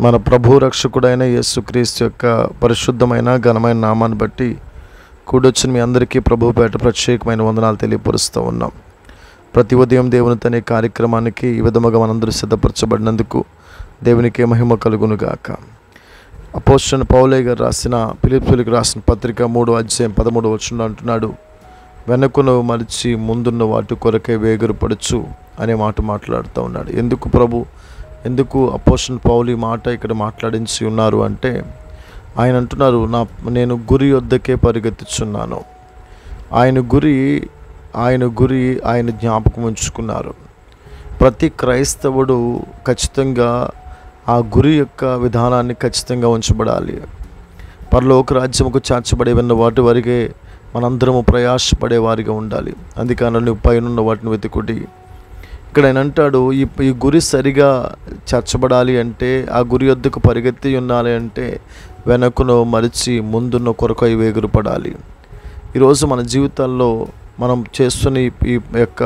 మన ప్రభు రక్షకుడైన యేసుక్రీస్తు యొక్క పరిశుద్ధమైన ఘనమైన నామాన్ని బట్టి కూడొచ్చిన మీ అందరికీ ప్రభు పేట ప్రత్యేకమైన వందనాలు తెలియపరుస్తూ ఉన్నాం. ప్రతి ఉదయం దేవుని తనే కార్యక్రమానికి ఈ విధముగా మనందరూ సిద్ధపరచబడినందుకు దేవునికి మహిమ కలుగునుగాక. అపోస్తలుడైన పౌలు గారు రాసిన ఫిలిప్పీయులకు రాసిన పత్రిక 3:13 అంటున్నాడు, వెనకును మలిచి ముందున్న వాటి కొరకే వేగిరపడుచు అనే మాట మాట్లాడుతూ ఉన్నాడు. ఎందుకు అపోస్తలుడైన పౌలు ఈ మాట ఇక్కడ మాట్లాడించి ఉన్నారు అంటే, ఆయన అంటున్నారు, నేను గురి వద్దకే పరిగెత్తుచున్నాను. ఆయన గురి ఆయన జ్ఞాపకం ఉంచుకున్నారు. ప్రతి క్రైస్తవుడు ఖచ్చితంగా ఆ గురి యొక్క విధానాన్ని ఖచ్చితంగా ఉంచబడాలి. పరలోక రాజ్యముకు చేర్చబడే ఉన్న వాటి వరకే మనందరము ప్రయాసపడే వారిగా ఉండాలి. అందుకని నువ్వు పైనున్న వాటిని వెతుకుడి. ఇక్కడ ఆయన అంటాడు, ఈ గురి సరిగా చేర్చబడాలి అంటే, ఆ గురి వద్దకు పరిగెత్తి ఉండాలి అంటే వెనకును మరిచి ముందున్న కొరకై వేగిరపడాలి. ఈరోజు మన జీవితాల్లో మనం చేస్తున్న ఈ యొక్క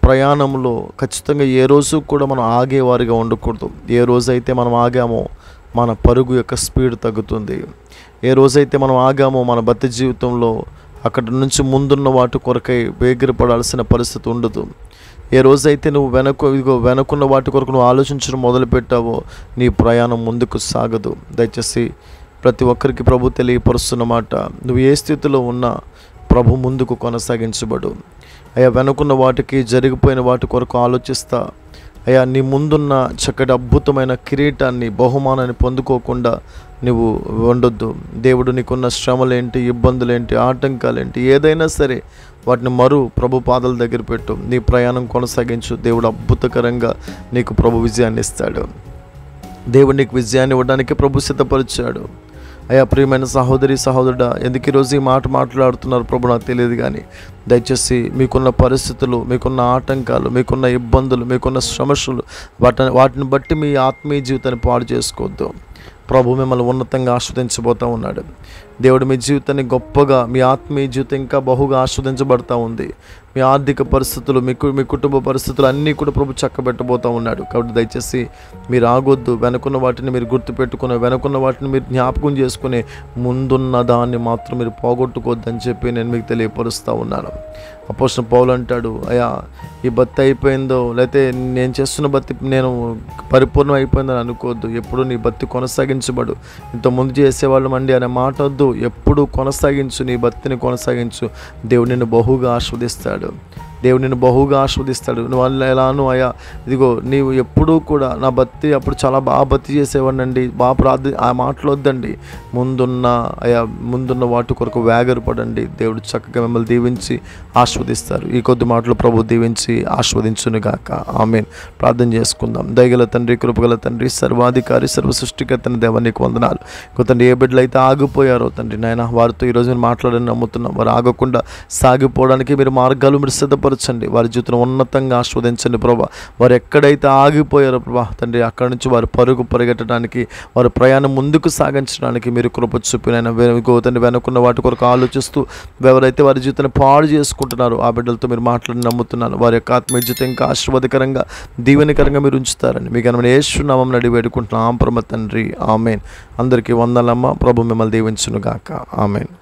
ప్రయాణంలో ఖచ్చితంగా ఏ రోజు కూడా మనం ఆగేవారిగా ఉండకూడదు. ఏ రోజైతే మనం ఆగామో మన పరుగు యొక్క స్పీడ్ తగ్గుతుంది. ఏ రోజైతే మనం ఆగామో మన బతి జీవితంలో అక్కడి నుంచి ముందున్న వాటి కొరకై వేగిరపడాల్సిన పరిస్థితి ఉండదు. ఏ రోజైతే నువ్వు వెనకున్న వాటి కొరకు నువ్వు ఆలోచించడం మొదలుపెట్టావో నీ ప్రయాణం ముందుకు సాగదు. దయచేసి ప్రతి ఒక్కరికి ప్రభు తెలియపరుస్తున్న మాట, నువ్వు ఏ స్థితిలో ఉన్నా ప్రభు ముందుకు కొనసాగించబడు. అయ్యా, వెనుకున్న వాటికి జరిగిపోయిన వాటి కొరకు ఆలోచిస్తా అయ్యా, నీ ముందున్న చక్కటి అద్భుతమైన కిరీటాన్ని బహుమానాన్ని పొందుకోకుండా నువ్వు ఉండొద్దు. దేవుడు నీకున్న శ్రమలేంటి, ఇబ్బందులేంటి, ఆటంకాలేంటి, ఏదైనా సరే వాటిని ప్రభు పాదాల దగ్గర పెట్టు. నీ ప్రయాణం కొనసాగించు. దేవుడు అద్భుతకరంగా నీకు ప్రభు విజయాన్ని ఇస్తాడు. దేవుడు నీకు విజయాన్ని ఇవ్వడానికి ప్రభు సిద్ధపరిచాడు. అయ్యా, ప్రియమైన సహోదరి సహోదరుడా, ఎందుకు ఈరోజు ఈ మాట మాట్లాడుతున్నారు ప్రభు నాకు తెలియదు, కానీ దయచేసి మీకున్న పరిస్థితులు, మీకున్న ఆటంకాలు, మీకున్న ఇబ్బందులు, మీకున్న సమస్యలు వాటిని బట్టి మీ ఆత్మీయ జీవితాన్ని పాడు చేసుకోవద్దు. ప్రభు మిమ్మల్ని ఉన్నతంగా ఆస్వాదించబోతూ ఉన్నాడు. దేవుడు మీ జీవితాన్ని గొప్పగా, మీ ఆత్మీయ జీవితం ఇంకా బహుగా ఆస్వాదించబడతా ఉంది. మీ ఆర్థిక పరిస్థితులు, మీ కుటుంబ పరిస్థితులు అన్నీ కూడా ప్రభు చక్కబెట్టబోతూ ఉన్నాడు. కాబట్టి దయచేసి మీరు ఆగొద్దు. వెనుకున్న వాటిని మీరు గుర్తుపెట్టుకుని, వెనుకున్న వాటిని మీరు జ్ఞాపకం చేసుకుని ముందున్న దాన్ని మాత్రం మీరు పోగొట్టుకోవద్దని చెప్పి నేను మీకు తెలియపరుస్తూ ఉన్నాను. అపోస్తలుడైన పౌలు అంటాడు, అయ్యా, ఈ బత్తి అయిపోయిందో, లేకపోతే నేను చేస్తున్న బత్తి నేను పరిపూర్ణం అయిపోయిందని అనుకోవద్దు. ఎప్పుడు నీ బత్తి కొనసాగించబడు. ఇంతకుముందు చేసేవాళ్ళం అండి అనే మాట వద్దు. ఎప్పుడు కొనసాగించు, నీ బత్తిని కొనసాగించు. దేవుడు నిన్ను బహుగా ఆస్వాదిస్తాడు. నువ్వు ఎలాను అయ్యా, ఇదిగో నీవు ఎప్పుడూ కూడా నా బత్తి అప్పుడు చాలా బాగా బత్తి చేసేవాడినండి, బాగా ఆ మాటలు వద్దండి. ముందున్న వాటి కొరకు వేగరపడండి. దేవుడు చక్కగా మిమ్మల్ని దీవించి ఆస్వాదిస్తారు. ఈ కొద్ది మాటలు ప్రభు దీవించి ఆస్వాదించునుగాక. ఆమేన్. ప్రార్థన చేసుకుందాం. దయగల తండ్రి, కృపగల తండ్రి, సర్వాధికారి, సర్వ సృష్టికర్తని దేవా, నీకు వందనాలు. తండ్రి, ఏ బిడ్డలు అయితే ఆగిపోయారో తండ్రి నాయన, వారితో ఈరోజు నేను మాట్లాడని నమ్ముతున్నాం. వారు ఆగకుండా సాగిపోవడానికి మీరు మార్గాలు మీరు సిద్ధపరచండి. వారి జీవితం ఉన్నతంగా ఆస్వాదించండి ప్రభా. వారు ఎక్కడైతే ఆగిపోయారో ప్రభా తండ్రి, అక్కడి నుంచి వారు పరుగు పరిగెట్టడానికి, వారి ప్రయాణం ముందుకు సాగించడానికి మీరు కృప చూపినైనా తండ్రి, వెనుకున్న వాటి కొరకు ఆలోచిస్తూ ఎవరైతే వారి జీవితాన్ని పాడు చేసుకుంటున్నారో ఆ బిడ్డలతో మీరు మాట్లాడి నమ్ముతున్నాను. వారి యొక్క ఆత్మీయ జీవితం ఇంకా ఆశీర్వాదకరంగా, దీవెనకరంగా మీరు ఉంచుతారని మీకు మనం యేసు నామమున అడిగి వేడుకుంటున్నాం పరమ తండ్రి. ఆమేన్. అందరికీ వందనమ్మ. ప్రభు మిమ్మల్ని దీవించునుగాక. ఆమేన్.